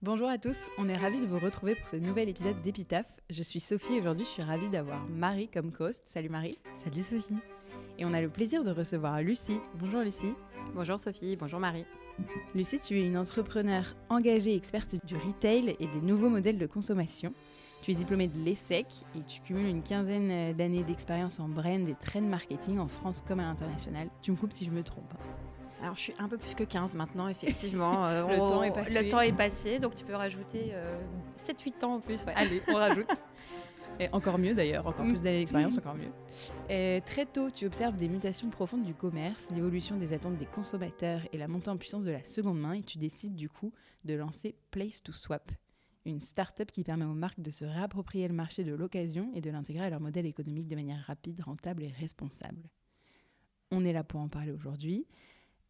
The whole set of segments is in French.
Bonjour à tous, on est ravis de vous retrouver pour ce nouvel épisode d'Épitaphe. Je suis Sophie et aujourd'hui je suis ravie d'avoir Marie comme co-host. Salut Marie. Salut Sophie. Et on a le plaisir de recevoir Lucie. Bonjour Lucie. Bonjour Sophie, bonjour Marie. Lucie, tu es une entrepreneure engagée experte du retail et des nouveaux modèles de consommation. Tu es diplômée de l'ESSEC et tu cumules une quinzaine d'années d'expérience en brand et trend marketing en France comme à l'international. Tu me coupes si je me trompe. Alors je suis un peu plus que 15 maintenant, effectivement. Le temps est passé. Le temps est passé, donc tu peux rajouter 7-8 ans en plus. Ouais. Allez, on rajoute. Et encore mieux d'ailleurs, encore plus d'années d'expérience, encore mieux. Et très tôt, tu observes des mutations profondes du commerce, l'évolution des attentes des consommateurs et la montée en puissance de la seconde main et tu décides du coup de lancer Place to Swap, une start-up qui permet aux marques de se réapproprier le marché de l'occasion et de l'intégrer à leur modèle économique de manière rapide, rentable et responsable. On est là pour en parler aujourd'hui.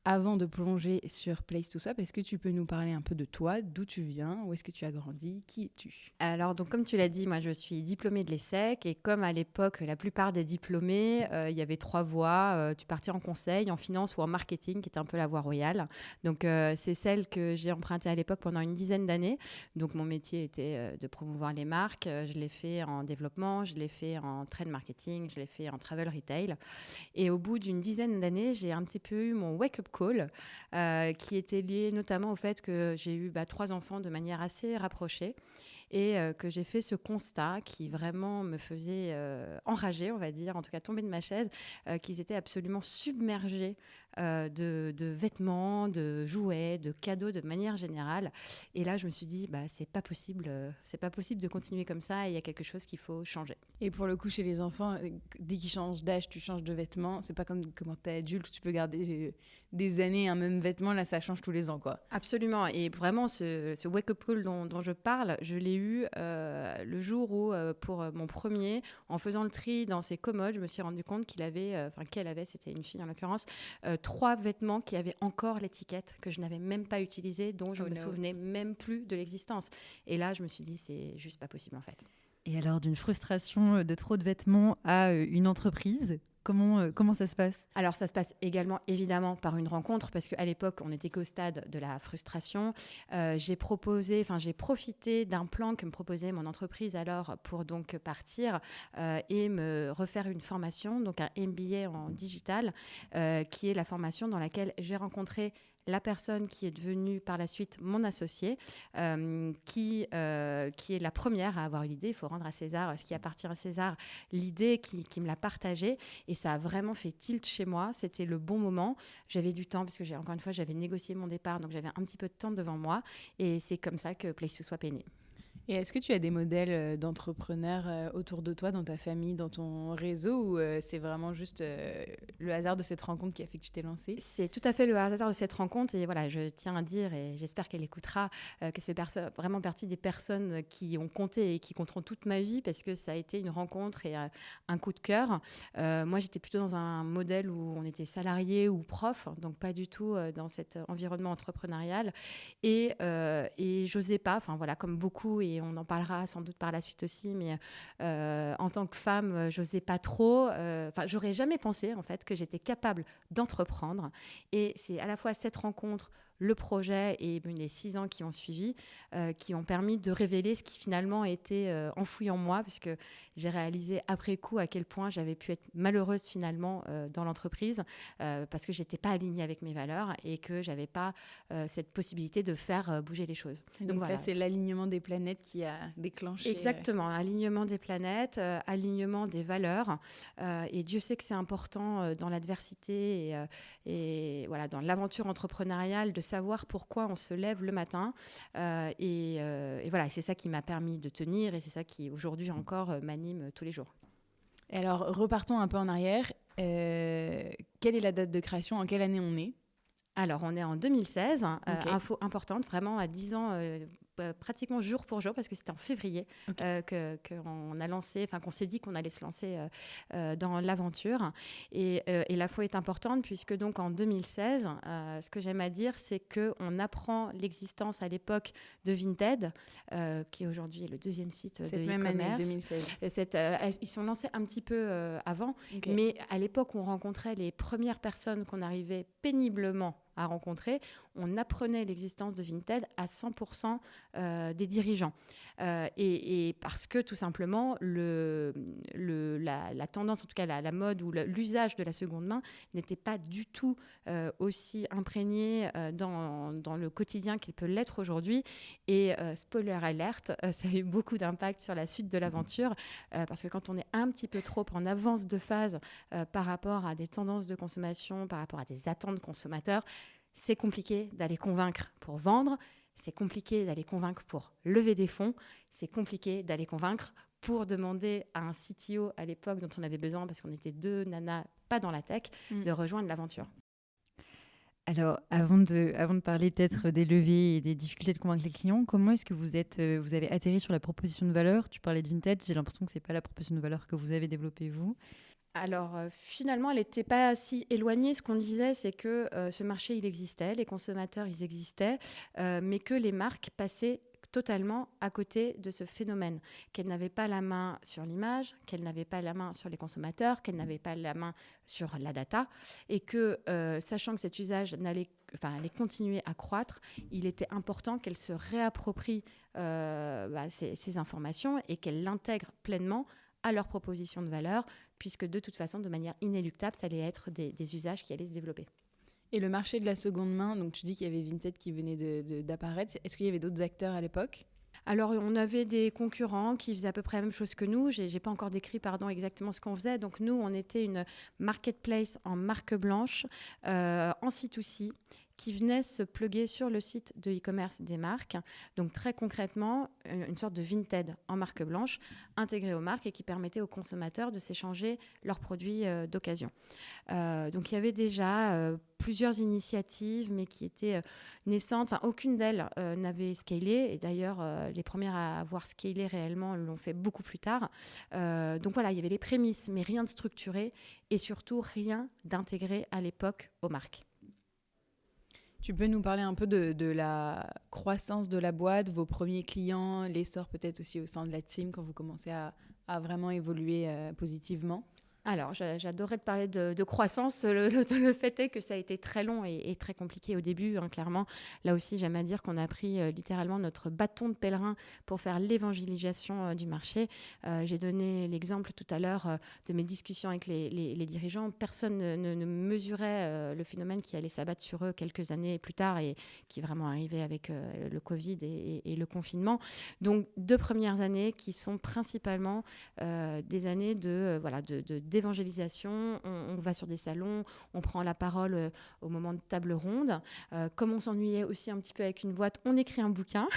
Avant de plonger sur Place to Swap, est-ce que tu peux nous parler un peu de toi, d'où tu viens, où est-ce que tu as grandi, qui es-tu ? Alors, donc, comme tu l'as dit, moi, je suis diplômée de l'ESSEC et comme à l'époque, la plupart des diplômés, il y avait 3 voies. Tu partais en conseil, en finance ou en marketing, qui était un peu la voie royale. Donc, c'est celle que j'ai empruntée à l'époque pendant une dizaine d'années. Donc, mon métier était de promouvoir les marques. Je l'ai fait en développement, je l'ai fait en trade marketing, je l'ai fait en travel retail. Et au bout d'une dizaine d'années, j'ai un petit peu eu mon wake-up call, qui était lié notamment au fait que j'ai eu 3 enfants de manière assez rapprochée et que j'ai fait ce constat qui vraiment me faisait enrager, on va dire, en tout cas tomber de ma chaise, qu'ils étaient absolument submergés de vêtements, de jouets, de cadeaux de manière générale. Et là, je me suis dit, c'est pas possible de continuer comme ça et il y a quelque chose qu'il faut changer. Et pour le coup, chez les enfants, dès qu'ils changent d'âge, tu changes de vêtements. C'est pas comme quand t'es adulte, tu peux garder des années un même vêtement. Là, ça change tous les ans, quoi. Absolument. Et vraiment, ce wake-up call dont je parle, je l'ai eu le jour où, pour mon premier, en faisant le tri dans ses commodes, je me suis rendu compte qu'elle avait, c'était une fille en l'occurrence, 3 vêtements qui avaient encore l'étiquette que je n'avais même pas utilisée, dont je me souvenais même plus de l'existence. Et là, je me suis dit, c'est juste pas possible en fait. Et alors, d'une frustration de trop de vêtements à une entreprise, comment ça se passe ? Alors, ça se passe également, évidemment, par une rencontre, parce qu'à l'époque, on n'était qu'au stade de la frustration. J'ai profité d'un plan que me proposait mon entreprise alors pour donc partir et me refaire une formation, donc un MBA en digital, qui est la formation dans laquelle j'ai rencontré la personne qui est devenue par la suite mon associé, qui est la première à avoir eu l'idée. Il faut rendre à César ce qui appartient à César, l'idée qui me l'a partagée. Et ça a vraiment fait tilt chez moi. C'était le bon moment. J'avais du temps parce que, encore une fois, j'avais négocié mon départ. Donc, j'avais un petit peu de temps devant moi. Et c'est comme ça que Place to Swap est né. Et est-ce que tu as des modèles d'entrepreneurs autour de toi, dans ta famille, dans ton réseau, ou c'est vraiment juste le hasard de cette rencontre qui a fait que tu t'es lancée ? C'est tout à fait le hasard de cette rencontre. Et voilà, je tiens à dire, et j'espère qu'elle écoutera, que ça fait vraiment partie des personnes qui ont compté et qui compteront toute ma vie parce que ça a été une rencontre et un coup de cœur. Moi, j'étais plutôt dans un modèle où on était salarié ou prof, donc pas du tout dans cet environnement entrepreneurial. Et j'osais pas, comme beaucoup, et on en parlera sans doute par la suite aussi, mais en tant que femme, j'osais pas trop. J'aurais jamais pensé en fait que j'étais capable d'entreprendre. Et c'est à la fois cette rencontre, le projet et les 6 ans qui ont suivi qui ont permis de révéler ce qui finalement était enfoui en moi, puisque j'ai réalisé après coup à quel point j'avais pu être malheureuse finalement dans l'entreprise parce que j'étais pas alignée avec mes valeurs et que j'avais pas cette possibilité de faire bouger les choses. Donc voilà. Là, c'est l'alignement des planètes qui a déclenché. Exactement, alignement des planètes, alignement des valeurs. Et Dieu sait que c'est important dans l'adversité et voilà, dans l'aventure entrepreneuriale de savoir pourquoi on se lève le matin. Et voilà, c'est ça qui m'a permis de tenir et c'est ça qui aujourd'hui encore m'anime tous les jours. Et alors, repartons un peu en arrière. Quelle est la date de création ? En quelle année on est ? Alors, on est en 2016. Okay. Info importante, vraiment à 10 ans, pratiquement jour pour jour, parce que c'était en février qu'on a lancé, qu'on s'est dit qu'on allait se lancer dans l'aventure. Et l'info est importante, puisque donc en 2016, ce que j'aime à dire, c'est qu'on apprend l'existence à l'époque de Vinted, qui est aujourd'hui le 2e site de e-commerce. Cette même année, 2016. Ils sont lancés un petit peu avant, mais à l'époque, on rencontrait les premières personnes qu'on arrivait péniblement à rencontrer, on apprenait l'existence de Vinted à 100% des dirigeants. Et parce que tout simplement, la tendance, en tout cas la mode ou l'usage de la seconde main n'était pas du tout aussi imprégné dans le quotidien qu'il peut l'être aujourd'hui. Et spoiler alert, ça a eu beaucoup d'impact sur la suite de l'aventure, parce que quand on est un petit peu trop en avance de phase par rapport à des tendances de consommation, par rapport à des attentes consommateurs, c'est compliqué d'aller convaincre pour vendre, c'est compliqué d'aller convaincre pour lever des fonds, c'est compliqué d'aller convaincre pour demander à un CTO à l'époque dont on avait besoin, parce qu'on était 2 nanas pas dans la tech, de rejoindre l'aventure. Alors, avant de parler peut-être des levées et des difficultés de convaincre les clients, comment est-ce que vous avez atterri sur la proposition de valeur ? Tu parlais de Vinted, j'ai l'impression que ce n'est pas la proposition de valeur que vous avez développée, vous. Alors, finalement, elle n'était pas si éloignée. Ce qu'on disait, c'est que ce marché, il existait, les consommateurs, ils existaient, mais que les marques passaient totalement à côté de ce phénomène, qu'elles n'avaient pas la main sur l'image, qu'elles n'avaient pas la main sur les consommateurs, qu'elles n'avaient pas la main sur la data, et que, sachant que cet usage allait continuer à croître, il était important qu'elles se réapproprient ces informations et qu'elles l'intègrent pleinement à leur proposition de valeur, puisque de toute façon, de manière inéluctable, ça allait être des usages qui allaient se développer. Et le marché de la seconde main, donc tu dis qu'il y avait Vinted qui venait d'apparaître. Est-ce qu'il y avait d'autres acteurs à l'époque ? Alors, on avait des concurrents qui faisaient à peu près la même chose que nous. Je n'ai pas encore décrit exactement ce qu'on faisait. Donc, nous, on était une marketplace en marque blanche, en C2C, qui venait se plugger sur le site de e-commerce des marques. Donc, très concrètement, une sorte de Vinted en marque blanche intégrée aux marques et qui permettait aux consommateurs de s'échanger leurs produits d'occasion. Donc, il y avait déjà plusieurs initiatives, mais qui étaient naissantes. Enfin, aucune d'elles n'avait scalé. Et d'ailleurs, les premières à avoir scalé réellement l'ont fait beaucoup plus tard. Donc, voilà, il y avait les prémices, mais rien de structuré et surtout rien d'intégré à l'époque aux marques. Tu peux nous parler un peu de la croissance de la boîte, vos premiers clients, l'essor peut-être aussi au sein de la team quand vous commencez à vraiment évoluer positivement ? Alors, j'adorais te parler de croissance. Le fait est que ça a été très long et très compliqué au début, hein, clairement. Là aussi, j'aime à dire qu'on a pris littéralement notre bâton de pèlerin pour faire l'évangélisation du marché. J'ai donné l'exemple tout à l'heure de mes discussions avec les dirigeants. Personne ne mesurait le phénomène qui allait s'abattre sur eux quelques années plus tard et qui est vraiment arrivé avec le Covid et le confinement. Donc, 2 premières années qui sont principalement des années d'évangélisation, on va sur des salons, on prend la parole au moment de table ronde. Comme on s'ennuyait aussi un petit peu avec une boîte, on écrit un bouquin.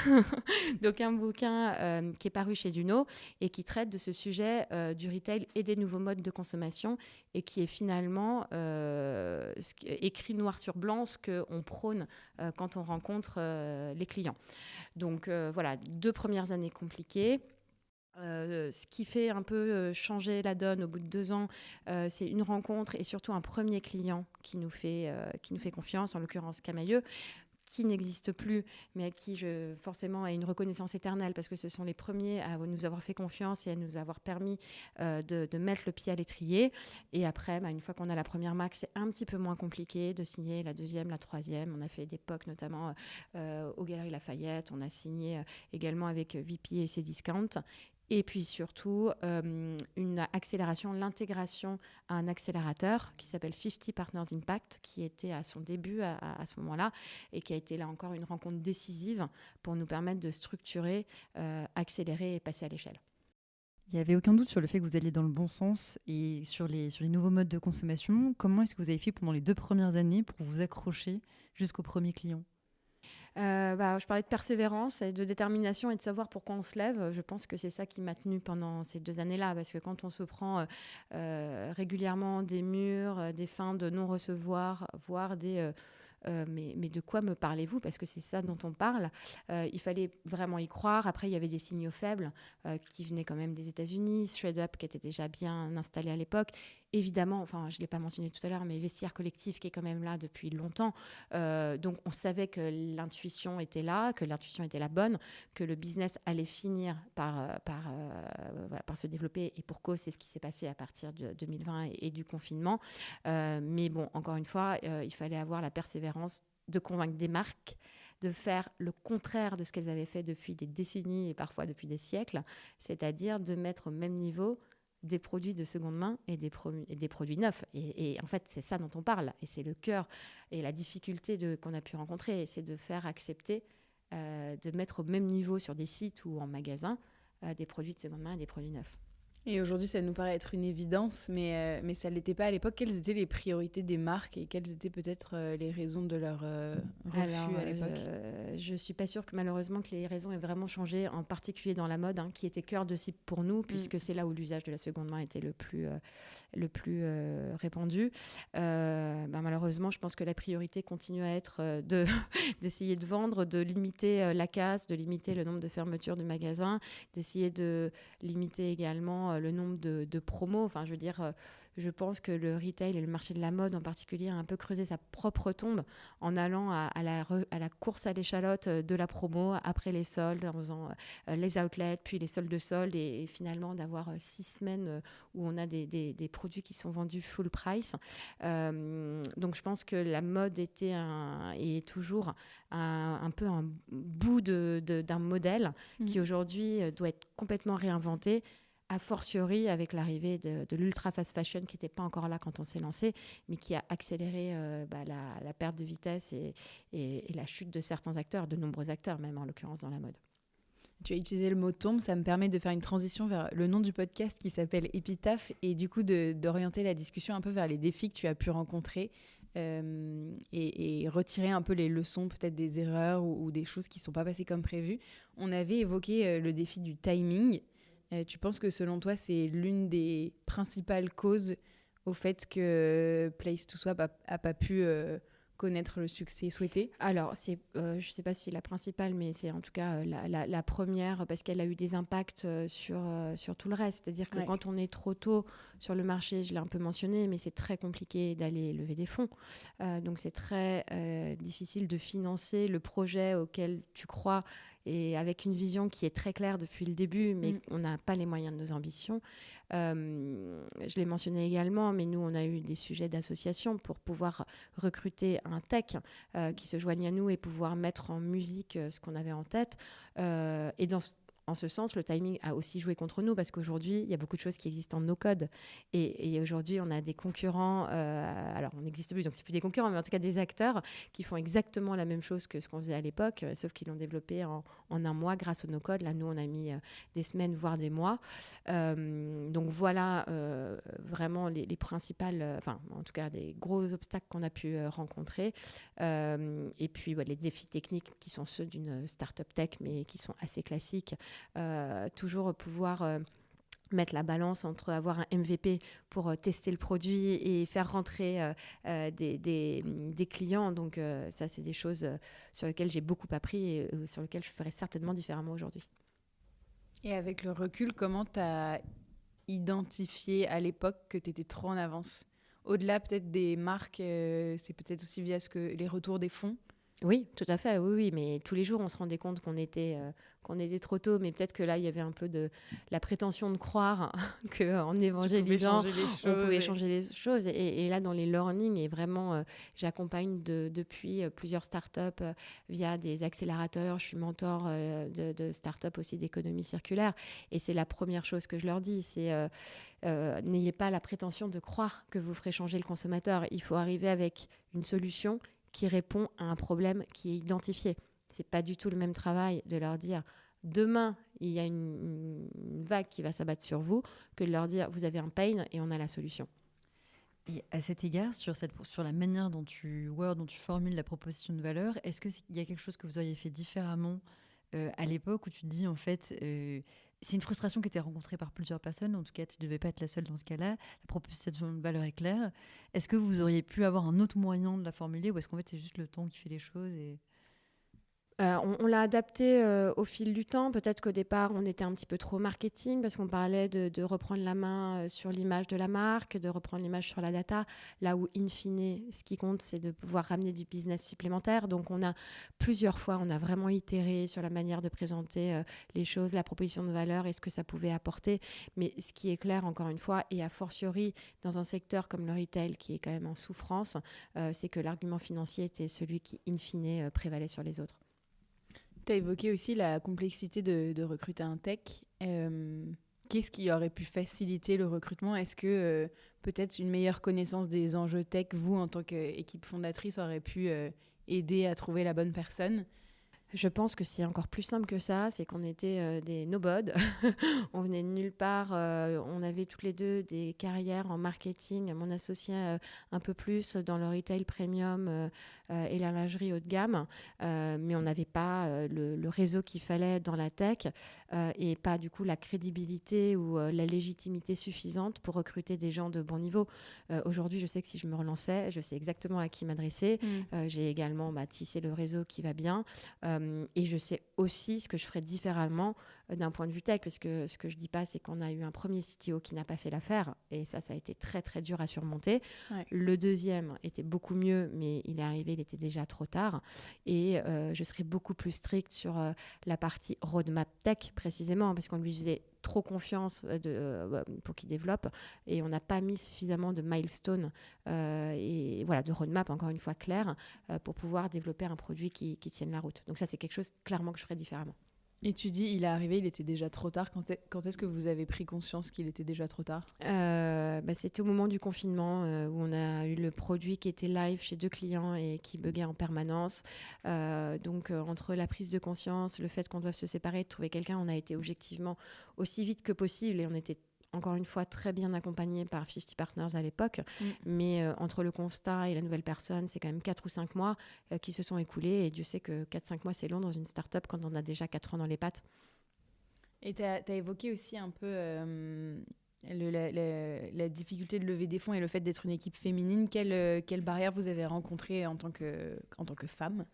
Donc un bouquin qui est paru chez Duno et qui traite de ce sujet du retail et des nouveaux modes de consommation et qui est finalement écrit noir sur blanc ce qu'on prône quand on rencontre les clients. Donc voilà, 2 premières années compliquées. Ce qui fait un peu changer la donne au bout de 2 ans, c'est une rencontre et surtout un premier client qui nous fait confiance, en l'occurrence Camaïeu, qui n'existe plus, mais à qui forcément a une reconnaissance éternelle parce que ce sont les premiers à nous avoir fait confiance et à nous avoir permis de mettre le pied à l'étrier. Et après, une fois qu'on a la première marque, c'est un petit peu moins compliqué de signer la deuxième, la troisième. On a fait des POC notamment aux Galeries Lafayette. On a signé également avec VP et Cdiscount. Et puis surtout, une accélération, l'intégration à un accélérateur qui s'appelle 50 Partners Impact, qui était à son début à ce moment-là et qui a été là encore une rencontre décisive pour nous permettre de structurer, accélérer et passer à l'échelle. Il n'y avait aucun doute sur le fait que vous alliez dans le bon sens et sur les nouveaux modes de consommation. Comment est-ce que vous avez fait pendant les 2 premières années pour vous accrocher jusqu'au premier client ? Je parlais de persévérance et de détermination et de savoir pourquoi on se lève. Je pense que c'est ça qui m'a tenue pendant ces 2 années-là, parce que quand on se prend régulièrement des murs, des fins de non-recevoir, voire des mais de quoi me parlez-vous ? Parce que c'est ça dont on parle. Il fallait vraiment y croire. Après, il y avait des signaux faibles qui venaient quand même des États-Unis, ThredUp qui était déjà bien installé à l'époque, évidemment, enfin, je ne l'ai pas mentionné tout à l'heure, mais Vestiaire Collectif qui est quand même là depuis longtemps. Donc, on savait que l'intuition était là, que l'intuition était la bonne, que le business allait finir par se développer. Et pour cause, c'est ce qui s'est passé à partir de 2020 et du confinement. Mais bon, encore une fois, il fallait avoir la persévérance de convaincre des marques de faire le contraire de ce qu'elles avaient fait depuis des décennies et parfois depuis des siècles, c'est-à-dire de mettre au même niveau des produits de seconde main et des produits neufs. Et en fait, c'est ça dont on parle. Et c'est le cœur et la difficulté qu'on a pu rencontrer. C'est de faire accepter, de mettre au même niveau sur des sites ou en magasin des produits de seconde main et des produits neufs. Et aujourd'hui, ça nous paraît être une évidence, mais ça ne l'était pas à l'époque. Quelles étaient les priorités des marques et quelles étaient peut-être les raisons de leur refus à l'époque? Je ne suis pas sûre que malheureusement que les raisons aient vraiment changé, en particulier dans la mode, qui était cœur de cible pour nous, puisque c'est là où l'usage de la seconde main était le plus répandu. Malheureusement, je pense que la priorité continue à être d'essayer de vendre, de limiter la casse, de limiter le nombre de fermetures de magasins, d'essayer de limiter également le nombre de promos. Enfin, je veux dire, je pense que le retail et le marché de la mode en particulier a un peu creusé sa propre tombe en allant à la course à l'échalote de la promo, après les soldes, en faisant les outlets, puis les soldes de soldes, et finalement d'avoir 6 semaines où on a des produits qui sont vendus full price. Donc je pense que la mode était et est toujours un peu un bout d'un modèle qui aujourd'hui doit être complètement réinventé, a fortiori avec l'arrivée de l'ultra fast fashion qui n'était pas encore là quand on s'est lancé, mais qui a accéléré la perte de vitesse et la chute de certains acteurs, de nombreux acteurs même en l'occurrence dans la mode. Tu as utilisé le mot tombe, ça me permet de faire une transition vers le nom du podcast qui s'appelle Épitaphe et du coup d'orienter la discussion un peu vers les défis que tu as pu rencontrer et retirer un peu les leçons peut-être des erreurs ou des choses qui ne sont pas passées comme prévu. On avait évoqué le défi du timing. Tu penses que selon toi, c'est l'une des principales causes au fait que Place to Swap n'a pas pu connaître le succès souhaité? Alors, je ne sais pas si c'est la principale, mais c'est en tout cas la première, parce qu'elle a eu des impacts sur tout le reste. C'est-à-dire que quand on est trop tôt sur le marché, je l'ai un peu mentionné, mais c'est très compliqué d'aller lever des fonds. Donc, c'est très difficile de financer le projet auquel tu crois et avec une vision qui est très claire depuis le début, mais on n'a pas les moyens de nos ambitions. Je l'ai mentionné également, mais nous, on a eu des sujets d'association pour pouvoir recruter un tech qui se joigne à nous et pouvoir mettre en musique ce qu'on avait en tête. Et en ce sens, le timing a aussi joué contre nous parce qu'aujourd'hui, il y a beaucoup de choses qui existent en no-code. Et aujourd'hui, on a des concurrents, alors on n'existe plus, donc c'est plus des concurrents, mais en tout cas des acteurs qui font exactement la même chose que ce qu'on faisait à l'époque, sauf qu'ils l'ont développé en un mois grâce au no-code. Là, nous, on a mis des semaines, voire des mois. Donc voilà vraiment les principales, enfin en tout cas des gros obstacles qu'on a pu rencontrer. Et puis les défis techniques qui sont ceux d'une start-up tech, mais qui sont assez classiques. Toujours pouvoir mettre la balance entre avoir un MVP pour tester le produit et faire rentrer des clients. Donc ça, c'est des choses sur lesquelles j'ai beaucoup appris et sur lesquelles je ferais certainement différemment aujourd'hui. Et avec le recul, comment tu as identifié à l'époque que tu étais trop en avance? Au-delà peut-être des marques, c'est peut-être aussi via les retours des fonds? Oui, tout à fait, oui, mais tous les jours, on se rendait compte qu'on était trop tôt, mais peut-être que là, il y avait un peu de la prétention de croire qu'en évangélisant, on pouvait changer les choses. Et là, dans les learnings, et vraiment, j'accompagne depuis plusieurs startups via des accélérateurs. Je suis mentor de startups aussi d'économie circulaire. Et c'est la première chose que je leur dis, c'est n'ayez pas la prétention de croire que vous ferez changer le consommateur. Il faut arriver avec une solution qui répond à un problème qui est identifié. C'est pas du tout le même travail de leur dire demain il y a une vague qui va s'abattre sur vous que de leur dire vous avez un pain et on a la solution. Et à cet égard, sur la manière dont tu formules la proposition de valeur, est-ce qu'il y a quelque chose que vous auriez fait différemment à l'époque où tu te dis en fait c'est une frustration qui était rencontrée par plusieurs personnes, en tout cas tu ne devais pas être la seule dans ce cas-là, la proposition de valeur est claire. Est-ce que vous auriez pu avoir un autre moyen de la formuler ou est-ce qu'en fait c'est juste le temps qui fait les choses On l'a adapté au fil du temps. Peut-être qu'au départ, on était un petit peu trop marketing parce qu'on parlait de reprendre la main sur l'image de la marque, de reprendre l'image sur la data, là où, in fine, ce qui compte, c'est de pouvoir ramener du business supplémentaire. Donc, plusieurs fois, on a vraiment itéré sur la manière de présenter les choses, la proposition de valeur et ce que ça pouvait apporter. Mais ce qui est clair, encore une fois, et a fortiori dans un secteur comme le retail qui est quand même en souffrance, c'est que l'argument financier était celui qui, in fine, prévalait sur les autres. Tu as évoqué aussi la complexité de recruter un tech. Qu'est-ce qui aurait pu faciliter le recrutement ? Est-ce que peut-être une meilleure connaissance des enjeux tech, vous, en tant qu'équipe fondatrice, aurait pu aider à trouver la bonne personne ? Je pense que c'est encore plus simple que ça, c'est qu'on était des nobody, on venait de nulle part, on avait toutes les deux des carrières en marketing, mon associé un peu plus dans le retail premium et la lingerie haut de gamme, mais on n'avait pas le réseau qu'il fallait dans la tech et pas du coup la crédibilité ou la légitimité suffisante pour recruter des gens de bon niveau. Aujourd'hui, je sais que si je me relançais, je sais exactement à qui m'adresser. J'ai également tissé le réseau qui va bien. Et je sais aussi ce que je ferais différemment d'un point de vue tech, parce que ce que je dis pas, c'est qu'on a eu un premier CTO qui n'a pas fait l'affaire, et ça a été très très dur à surmonter. Ouais. Le deuxième était beaucoup mieux, mais il est arrivé, il était déjà trop tard, et je serais beaucoup plus stricte sur la partie roadmap tech précisément, parce qu'on lui faisait trop confiance pour qu'il développe, et on n'a pas mis suffisamment de milestones et voilà, de roadmap, encore une fois, clair, pour pouvoir développer un produit qui tienne la route. Donc ça, c'est quelque chose clairement que je ferais différemment. Et tu dis, il est arrivé, il était déjà trop tard. Quand est-ce que vous avez pris conscience qu'il était déjà trop tard ? C'était au moment du confinement où on a eu le produit qui était live chez 2 clients et qui buguait en permanence. Donc, entre la prise de conscience, le fait qu'on doive se séparer, de trouver quelqu'un, on a été objectivement aussi vite que possible et on était encore une fois très bien accompagné par 50 Partners à l'époque, mais entre le constat et la nouvelle personne, c'est quand même 4 ou 5 mois qui se sont écoulés, et Dieu sait que 4-5 mois c'est long dans une start-up quand on a déjà 4 ans dans les pattes. Et tu as évoqué aussi un peu la difficulté de lever des fonds et le fait d'être une équipe féminine. Quelle barrière vous avez rencontrée en tant que femme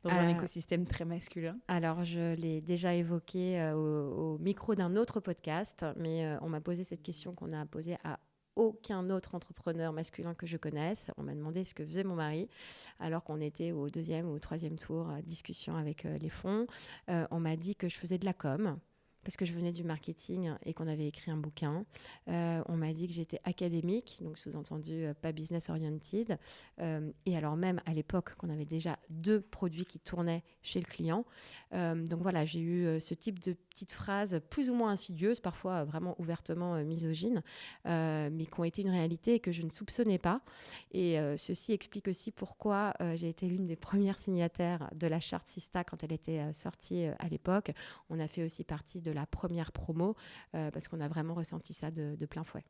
dans un écosystème très masculin ? Alors, je l'ai déjà évoqué au micro d'un autre podcast, mais on m'a posé cette question qu'on a posée à aucun autre entrepreneur masculin que je connaisse. On m'a demandé ce que faisait mon mari, alors qu'on était au 2e ou 3e tour discussion avec les fonds. On m'a dit que je faisais de la com, parce que je venais du marketing et qu'on avait écrit un bouquin. On m'a dit que j'étais académique, donc sous-entendu pas business oriented. Et alors même à l'époque qu'on avait déjà 2 produits qui tournaient chez le client. Donc voilà, j'ai eu ce type de petites phrases plus ou moins insidieuses, parfois vraiment ouvertement misogynes, mais qui ont été une réalité et que je ne soupçonnais pas. Et ceci explique aussi pourquoi j'ai été l'une des premières signataires de la charte Sista quand elle était sortie à l'époque. On a fait aussi partie de la première promo parce qu'on a vraiment ressenti ça de plein fouet.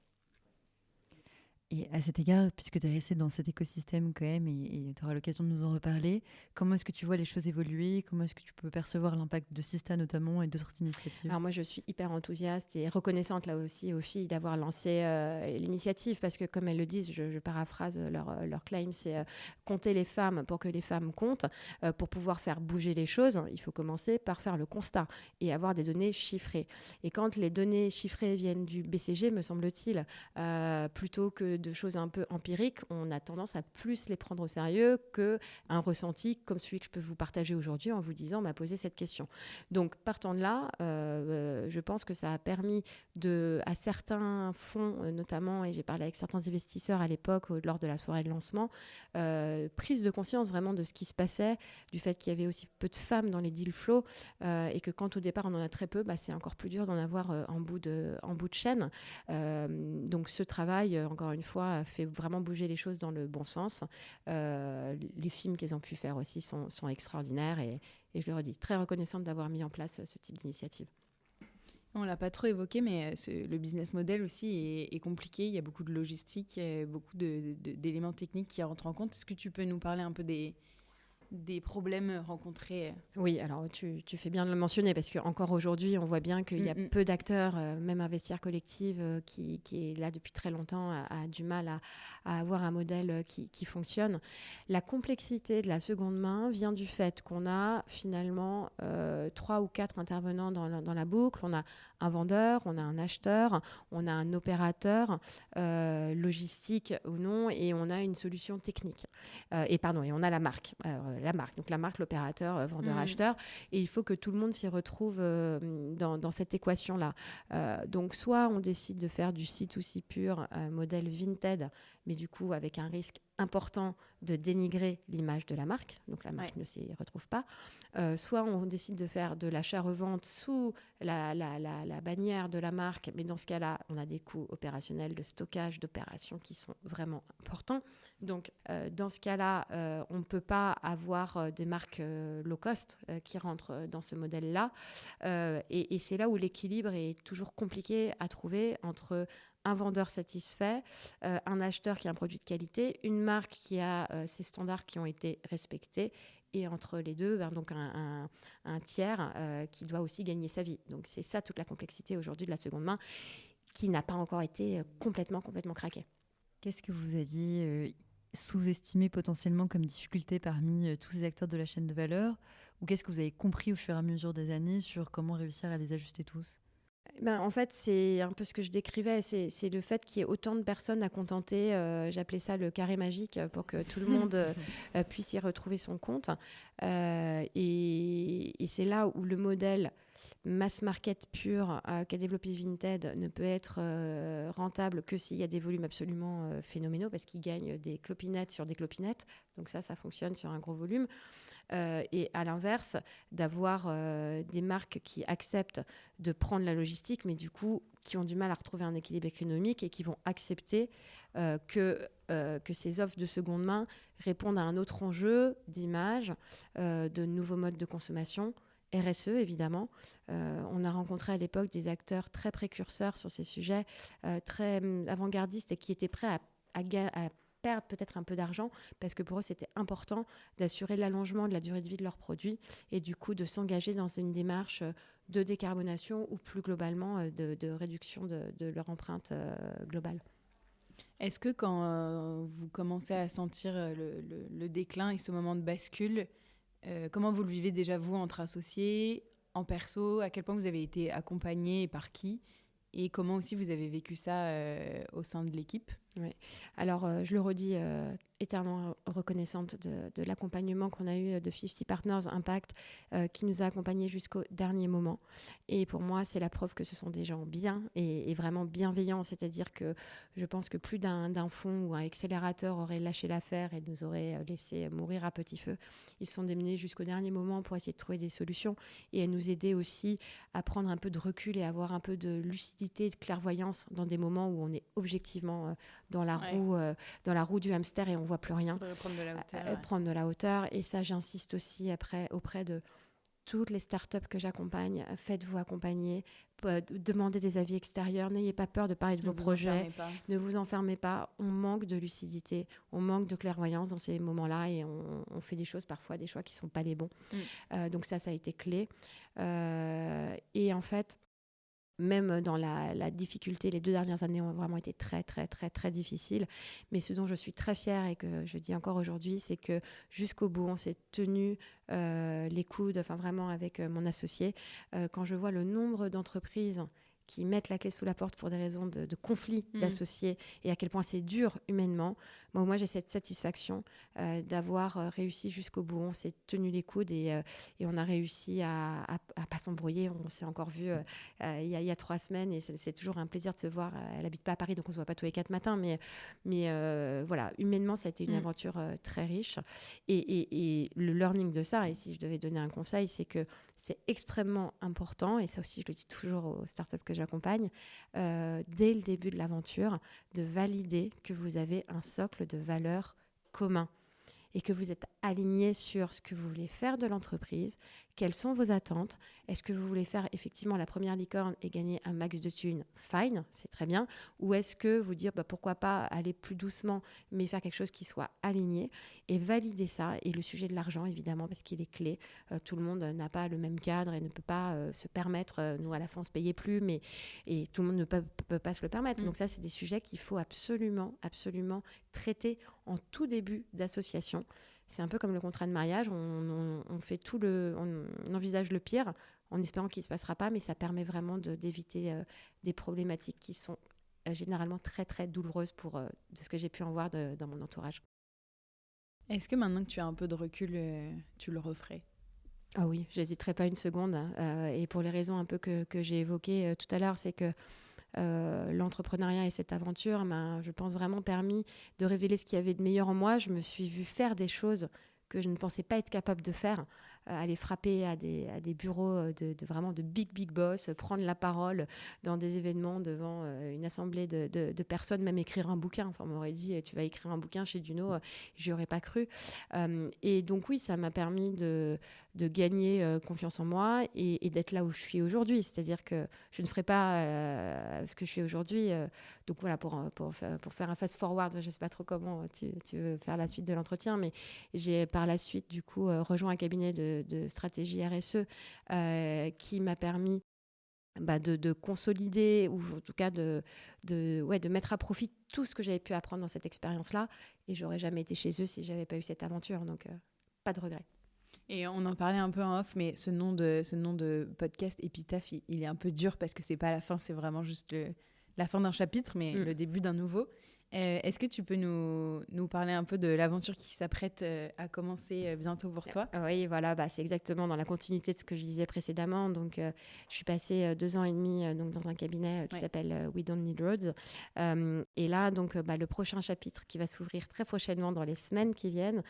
Et à cet égard, puisque tu es resté dans cet écosystème quand même et tu auras l'occasion de nous en reparler, comment est-ce que tu vois les choses évoluer ? Comment est-ce que tu peux percevoir l'impact de Sista notamment et d'autres initiatives ? Alors moi, je suis hyper enthousiaste et reconnaissante là aussi aux filles d'avoir lancé l'initiative, parce que comme elles le disent, je paraphrase leur claim, c'est compter les femmes pour que les femmes comptent. Pour pouvoir faire bouger les choses, il faut commencer par faire le constat et avoir des données chiffrées. Et quand les données chiffrées viennent du BCG, me semble-t-il, plutôt que de choses un peu empiriques, on a tendance à plus les prendre au sérieux qu'un ressenti comme celui que je peux vous partager aujourd'hui en vous disant, on m'a posé cette question. Donc, partant de là, je pense que ça a permis à certains fonds, notamment, et j'ai parlé avec certains investisseurs à l'époque, lors de la soirée de lancement, prise de conscience vraiment de ce qui se passait, du fait qu'il y avait aussi peu de femmes dans les deal flow, et que quand au départ on en a très peu, c'est encore plus dur d'en avoir en bout de chaîne. Donc, ce travail, encore une fois, fait vraiment bouger les choses dans le bon sens. Les films qu'elles ont pu faire aussi sont extraordinaires et je le redis, très reconnaissante d'avoir mis en place ce type d'initiative. On ne l'a pas trop évoqué, mais le business model aussi est compliqué. Il y a beaucoup de logistique, beaucoup d'éléments techniques qui rentrent en compte. Est-ce que tu peux nous parler un peu des des problèmes rencontrés? Oui, alors tu fais bien de le mentionner parce qu'encore aujourd'hui, on voit bien qu'il y a peu d'acteurs, même Investir Collective, qui est là depuis très longtemps, a du mal à avoir un modèle qui fonctionne. La complexité de la seconde main vient du fait qu'on a finalement 3 ou 4 intervenants dans la boucle. On a un vendeur, on a un acheteur, on a un opérateur, logistique ou non, et on a une solution technique. Et on a la marque. Donc la marque, l'opérateur, vendeur, acheteur. Et il faut que tout le monde s'y retrouve dans cette équation-là. Donc soit on décide de faire du C2C pur, modèle Vinted, mais du coup avec un risque important de dénigrer l'image de la marque, donc la marque ne s'y retrouve pas. Soit on décide de faire de l'achat-revente sous la bannière de la marque, mais dans ce cas-là, on a des coûts opérationnels de stockage, d'opérations qui sont vraiment importants. Donc, dans ce cas-là, on ne peut pas avoir des marques low cost qui rentrent dans ce modèle-là. Et c'est là où l'équilibre est toujours compliqué à trouver entre un vendeur satisfait, un acheteur qui a un produit de qualité, une marque qui a ses standards qui ont été respectés, et entre les deux, donc un tiers qui doit aussi gagner sa vie. Donc c'est ça toute la complexité aujourd'hui de la seconde main, qui n'a pas encore été complètement craquée. Qu'est-ce que vous aviez sous-estimé potentiellement comme difficulté parmi tous ces acteurs de la chaîne de valeur, ou qu'est-ce que vous avez compris au fur et à mesure des années sur comment réussir à les ajuster tous? En fait, c'est un peu ce que je décrivais, c'est le fait qu'il y ait autant de personnes à contenter. J'appelais ça le carré magique pour que tout le monde puisse y retrouver son compte. Et c'est là où le modèle mass market pur qu'a développé Vinted ne peut être rentable que s'il y a des volumes absolument phénoménaux, parce qu'il gagne des clopinettes sur des clopinettes. Donc ça fonctionne sur un gros volume. Et à l'inverse, d'avoir des marques qui acceptent de prendre la logistique, mais du coup, qui ont du mal à retrouver un équilibre économique et qui vont accepter que ces offres de seconde main répondent à un autre enjeu d'image, de nouveaux modes de consommation, RSE évidemment. On a rencontré à l'époque des acteurs très précurseurs sur ces sujets, très avant-gardistes, et qui étaient prêts à perdre peut-être un peu d'argent, parce que pour eux c'était important d'assurer l'allongement de la durée de vie de leurs produits, et du coup de s'engager dans une démarche de décarbonation, ou plus globalement de réduction de leur empreinte globale. Est-ce que quand vous commencez à sentir le déclin et ce moment de bascule, comment vous le vivez déjà vous entre associés, en perso, à quel point vous avez été accompagné et par qui, et comment aussi vous avez vécu ça au sein de l'équipe? Oui. Alors, je le redis, éternellement reconnaissante de l'accompagnement qu'on a eu de 50 Partners Impact, qui nous a accompagnés jusqu'au dernier moment. Et pour moi, c'est la preuve que ce sont des gens bien et vraiment bienveillants. C'est-à-dire que je pense que plus d'un fonds ou un accélérateur aurait lâché l'affaire et nous aurait laissé mourir à petit feu. Ils se sont démenés jusqu'au dernier moment pour essayer de trouver des solutions et à nous aider aussi à prendre un peu de recul et avoir un peu de lucidité, de clairvoyance dans des moments où on est objectivement dans la roue du hamster et on voit plus rien. Prendre de la hauteur. Prendre de la hauteur. Et ça, j'insiste aussi après auprès de toutes les startups que j'accompagne. Faites-vous accompagner, demandez des avis extérieurs, n'ayez pas peur de parler de vos projets, ne vous enfermez pas. On manque de lucidité, on manque de clairvoyance dans ces moments-là, et on fait des choses, parfois des choix qui ne sont pas les bons. Donc ça a été clé. Et en fait, même dans la difficulté, les 2 dernières années ont vraiment été très, très, très, très difficiles. Mais ce dont je suis très fière et que je dis encore aujourd'hui, c'est que jusqu'au bout, on s'est tenu les coudes, vraiment avec mon associé. Quand je vois le nombre d'entreprises qui mettent la clé sous la porte pour des raisons de conflit d'associés, et à quel point c'est dur humainement, moi j'ai cette satisfaction d'avoir réussi jusqu'au bout. On s'est tenu les coudes et on a réussi à pas s'embrouiller. On s'est encore vu il y a 3 semaines, et c'est toujours un plaisir de se voir. Elle habite pas à Paris, donc on se voit pas tous les 4 matins, mais voilà, humainement ça a été une aventure très riche, et le learning de ça, et si je devais donner un conseil, c'est que c'est extrêmement important, et ça aussi je le dis toujours aux startups que j'accompagne, dès le début de l'aventure, de valider que vous avez un socle de valeurs commun. et que vous êtes aligné sur ce que vous voulez faire de l'entreprise, quelles sont vos attentes, est-ce que vous voulez faire effectivement la première licorne et gagner un max de thunes, fine, c'est très bien, ou est-ce que vous dire pourquoi pas aller plus doucement mais faire quelque chose qui soit aligné et valider ça. Et le sujet de l'argent évidemment parce qu'il est clé, tout le monde n'a pas le même cadre et ne peut pas se permettre, nous à la fin on se payait plus et tout le monde ne peut pas se le permettre. Donc ça c'est des sujets qu'il faut absolument traiter en tout début d'association. C'est un peu comme le contrat de mariage, on fait on envisage le pire en espérant qu'il ne se passera pas, mais ça permet vraiment d'éviter des problématiques qui sont généralement très très douloureuses de ce que j'ai pu en voir dans mon entourage. Est-ce que maintenant que tu as un peu de recul, tu le referais ? Ah oui, j'hésiterai pas une seconde. Et pour les raisons un peu que j'ai évoquées tout à l'heure, c'est que l'entrepreneuriat et cette aventure m'a, je pense, vraiment permis de révéler ce qu'il y avait de meilleur en moi. Je me suis vue faire des choses que je ne pensais pas être capable de faire, aller frapper à des bureaux vraiment de big boss, prendre la parole dans des événements devant une assemblée de personnes, même écrire un bouquin. Enfin, on m'aurait dit, tu vas écrire un bouquin chez Duno, j'y aurais pas cru. Et donc oui, ça m'a permis de gagner confiance en moi et d'être là où je suis aujourd'hui. C'est-à-dire que je ne ferais pas ce que je fais aujourd'hui. Donc voilà, pour faire un fast-forward, je ne sais pas trop comment tu veux faire la suite de l'entretien, mais j'ai par la suite, du coup, rejoint un cabinet de stratégie RSE qui m'a permis de consolider ou en tout cas de mettre à profit tout ce que j'avais pu apprendre dans cette expérience-là. Et j'aurais jamais été chez eux si j'avais pas eu cette aventure. Donc, pas de regret. Et on en parlait un peu en off, mais ce nom de podcast Épitaphe, il est un peu dur parce que c'est pas la fin, c'est vraiment juste la fin d'un chapitre, mais le début d'un nouveau. Est-ce que tu peux nous parler un peu de l'aventure qui s'apprête à commencer bientôt pour toi ? Oui, voilà, c'est exactement dans la continuité de ce que je disais précédemment. Donc, je suis passée 2 ans et demi dans un cabinet qui s'appelle We Don't Need Roads. Et là, donc, le prochain chapitre qui va s'ouvrir très prochainement dans les semaines qui viennent,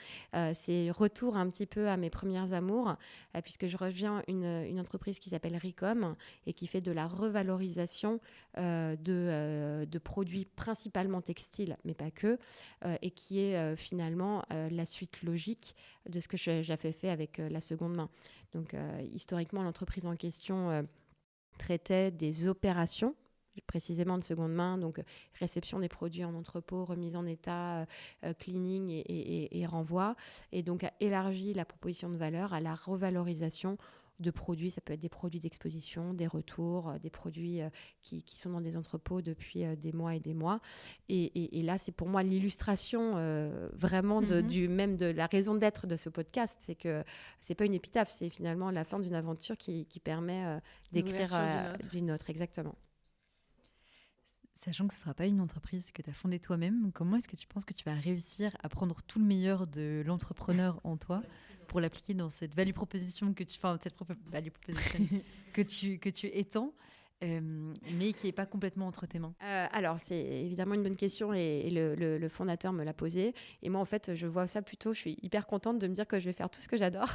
c'est retour un petit peu à mes premières amours, puisque je reviens une entreprise qui s'appelle Ricom et qui fait de la revalorisation de produits principalement textiles, mais pas que, et qui est finalement la suite logique de ce que j'avais fait avec la seconde main. Donc, historiquement, l'entreprise en question traitait des opérations précisément de seconde main, donc réception des produits en entrepôt, remise en état, cleaning et renvoi, et donc a élargi la proposition de valeur à la revalorisation de produits. Ça peut être des produits d'exposition, des retours, des produits qui sont dans des entrepôts depuis des mois et des mois. Et là, c'est pour moi l'illustration vraiment même de la raison d'être de ce podcast. C'est que c'est pas une épitaphe, c'est finalement la fin d'une aventure qui permet d'écrire d'une autre. Exactement. Sachant que ce ne sera pas une entreprise que tu as fondée toi-même, comment est-ce que tu penses que tu vas réussir à prendre tout le meilleur de l'entrepreneur en toi pour l'appliquer dans cette value proposition que tu étends, mais qui n'est pas complètement entre tes mains? Alors, c'est évidemment une bonne question et le fondateur me l'a posée. Et moi, en fait, je vois ça plutôt, je suis hyper contente de me dire que je vais faire tout ce que j'adore,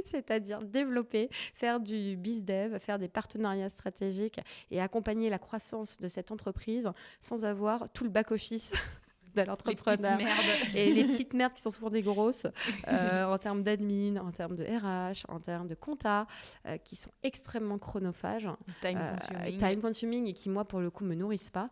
c'est-à-dire développer, faire du bizdev, faire des partenariats stratégiques et accompagner la croissance de cette entreprise sans avoir tout le back-office de l'entrepreneur. Et les petites merdes qui sont souvent des grosses en termes d'admin, en termes de RH, en termes de compta, qui sont extrêmement chronophages, time consuming et qui, moi, pour le coup, me nourrissent pas.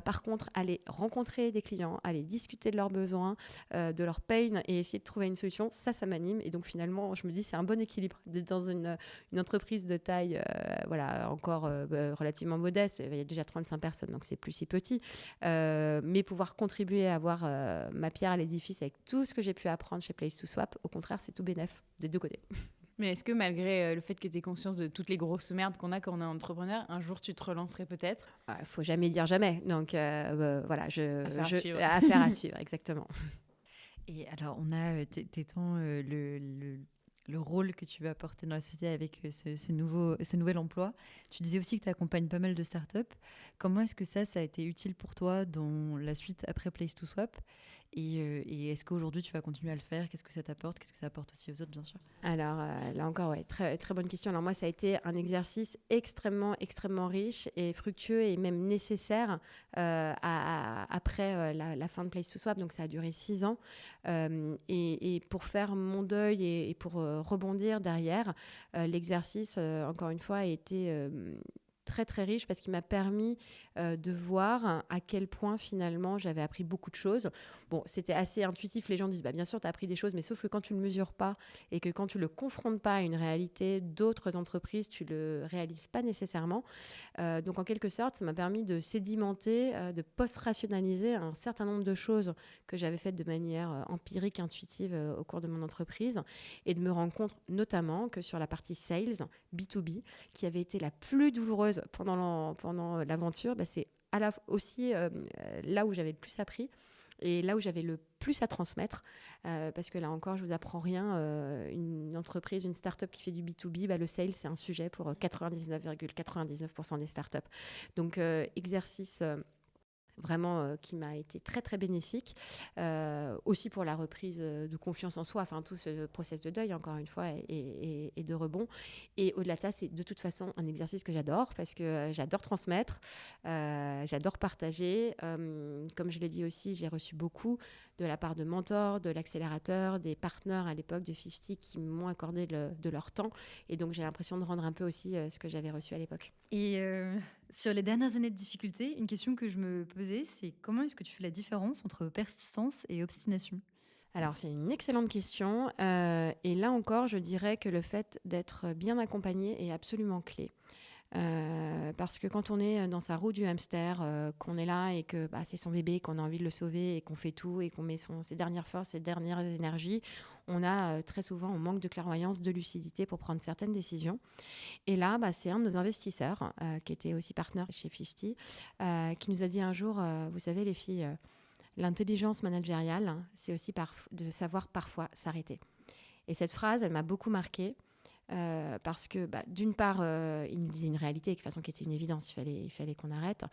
Par contre, aller rencontrer des clients, aller discuter de leurs besoins, de leurs pains et essayer de trouver une solution, ça m'anime. Et donc, finalement, je me dis, c'est un bon équilibre d'être dans une entreprise de taille encore relativement modeste. Il y a déjà 35 personnes, donc c'est plus si petit. Mais pouvoir contribuer à avoir ma pierre à l'édifice avec tout ce que j'ai pu apprendre chez Place to Swap, au contraire, c'est tout bénef des deux côtés. Mais est-ce que malgré le fait que tu aies conscience de toutes les grosses merdes qu'on a quand on est entrepreneur, un jour tu te relancerais peut-être ? Faut jamais dire jamais. Donc voilà, affaire à suivre, exactement. Et alors, on a t'étends le rôle que tu veux apporter dans la société avec ce nouvel emploi. Tu disais aussi que tu accompagnes pas mal de startups. Comment est-ce que ça a été utile pour toi dans la suite après Place to Swap ? Et est-ce qu'aujourd'hui, tu vas continuer à le faire? Qu'est-ce que ça t'apporte? Qu'est-ce que ça apporte aussi aux autres, bien sûr? Alors là encore, ouais, très, très bonne question. Alors moi, ça a été un exercice extrêmement, extrêmement riche et fructueux et même nécessaire après la fin de Place to Swap. Donc ça a duré 6 ans. Et pour faire mon deuil et pour rebondir derrière, l'exercice, encore une fois, a été très très riche parce qu'il m'a permis de voir à quel point finalement j'avais appris beaucoup de choses. Bon, c'était assez intuitif, les gens disent bien sûr tu as appris des choses, mais sauf que quand tu ne le mesures pas et que quand tu ne le confrontes pas à une réalité d'autres entreprises, tu ne le réalises pas nécessairement. Donc en quelque sorte, ça m'a permis de sédimenter, de post-rationaliser un certain nombre de choses que j'avais faites de manière empirique, intuitive au cours de mon entreprise et de me rendre compte notamment que sur la partie sales, B2B, qui avait été la plus douloureuse pendant l'aventure, c'est aussi là où j'avais le plus appris et là où j'avais le plus à transmettre, parce que là encore, je ne vous apprends rien. Une entreprise, une start-up qui fait du B2B, le sales, c'est un sujet pour 99,99% des startups. Donc, exercice... vraiment qui m'a été très très bénéfique, aussi pour la reprise de confiance en soi, tout ce process de deuil encore une fois et de rebond. Et au-delà de ça, c'est de toute façon un exercice que j'adore parce que j'adore transmettre, j'adore partager. Comme je l'ai dit aussi, j'ai reçu beaucoup de la part de mentors, de l'accélérateur, des partenaires à l'époque de 50 qui m'ont accordé de leur temps. Et donc j'ai l'impression de rendre un peu aussi ce que j'avais reçu à l'époque. Et sur les dernières années de difficulté, une question que je me posais, c'est comment est-ce que tu fais la différence entre persistance et obstination? Alors, c'est une excellente question. Et là encore, je dirais que le fait d'être bien accompagné est absolument clé. Parce que quand on est dans sa roue du hamster, qu'on est là et que c'est son bébé, qu'on a envie de le sauver et qu'on fait tout et qu'on met ses dernières forces, ses dernières énergies, on a très souvent, on manque de clairvoyance, de lucidité pour prendre certaines décisions. Et là, c'est un de nos investisseurs, qui était aussi partenaire chez 50, qui nous a dit un jour, vous savez les filles, l'intelligence managériale, c'est aussi de savoir parfois s'arrêter. Et cette phrase, elle m'a beaucoup marquée. Parce que d'une part, il nous disait une réalité de toute façon qui était une évidence, il fallait qu'on arrête.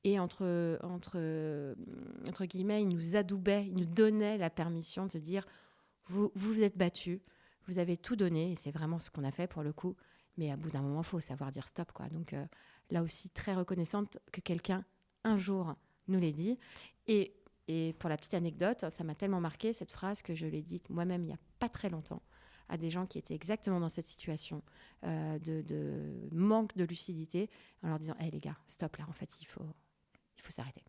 Et entre guillemets, il nous adoubait, il nous donnait la permission de se dire vous êtes battus, vous avez tout donné, et c'est vraiment ce qu'on a fait pour le coup. Mais à bout d'un moment, il faut savoir dire stop, quoi. Donc là aussi, très reconnaissante que quelqu'un un jour nous l'ait dit. Et pour la petite anecdote, ça m'a tellement marqué cette phrase que je l'ai dite moi-même il n'y a pas très longtemps à des gens qui étaient exactement dans cette situation de manque de lucidité, en leur disant « Hey les gars, stop là, en fait, il faut s'arrêter ».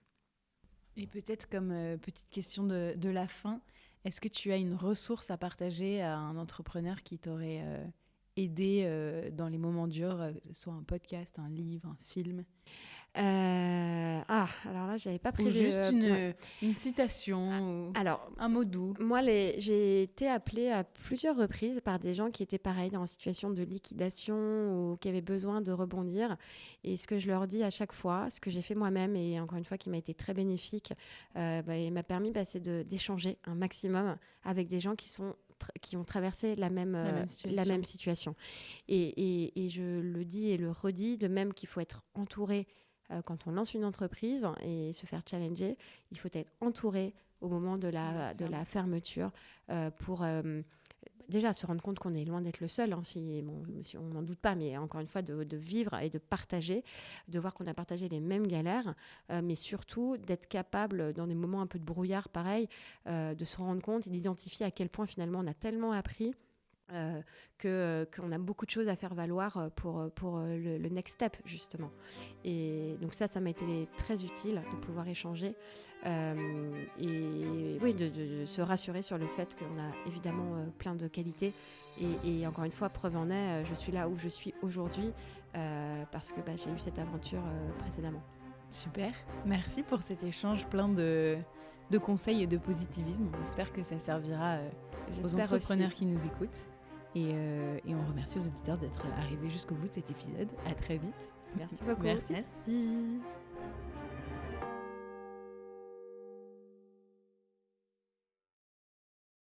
Et peut-être comme petite question de la fin, est-ce que tu as une ressource à partager à un entrepreneur qui t'aurait aidé dans les moments durs, soit un podcast, un livre, un film? Alors là, j'avais pas prévu. Ou juste une citation, alors, un mot doux. Moi, j'ai été appelée à plusieurs reprises par des gens qui étaient pareils, dans une situation de liquidation ou qui avaient besoin de rebondir. Et ce que je leur dis à chaque fois, ce que j'ai fait moi-même et encore une fois qui m'a été très bénéfique, il m'a permis c'est d'échanger un maximum avec des gens qui ont traversé la même situation. Et je le dis et le redis, de même qu'il faut être entouré quand on lance une entreprise et se faire challenger, il faut être entouré au moment de la fermeture pour déjà se rendre compte qu'on est loin d'être le seul, si on n'en doute pas, mais encore une fois de vivre et de partager, de voir qu'on a partagé les mêmes galères, mais surtout d'être capable, dans des moments un peu de brouillard pareil, de se rendre compte et d'identifier à quel point finalement on a tellement appris qu'on a beaucoup de choses à faire valoir pour le next step justement. Et donc ça m'a été très utile de pouvoir échanger et oui, de se rassurer sur le fait qu'on a évidemment plein de qualités et encore une fois, preuve en est, je suis là où je suis aujourd'hui parce que j'ai eu cette aventure précédemment. Super, merci pour cet échange plein de conseils et de positivisme. J'espère que ça servira aux entrepreneurs qui nous écoutent. Et on remercie aux auditeurs d'être arrivés jusqu'au bout de cet épisode. À très vite. Merci beaucoup. Merci.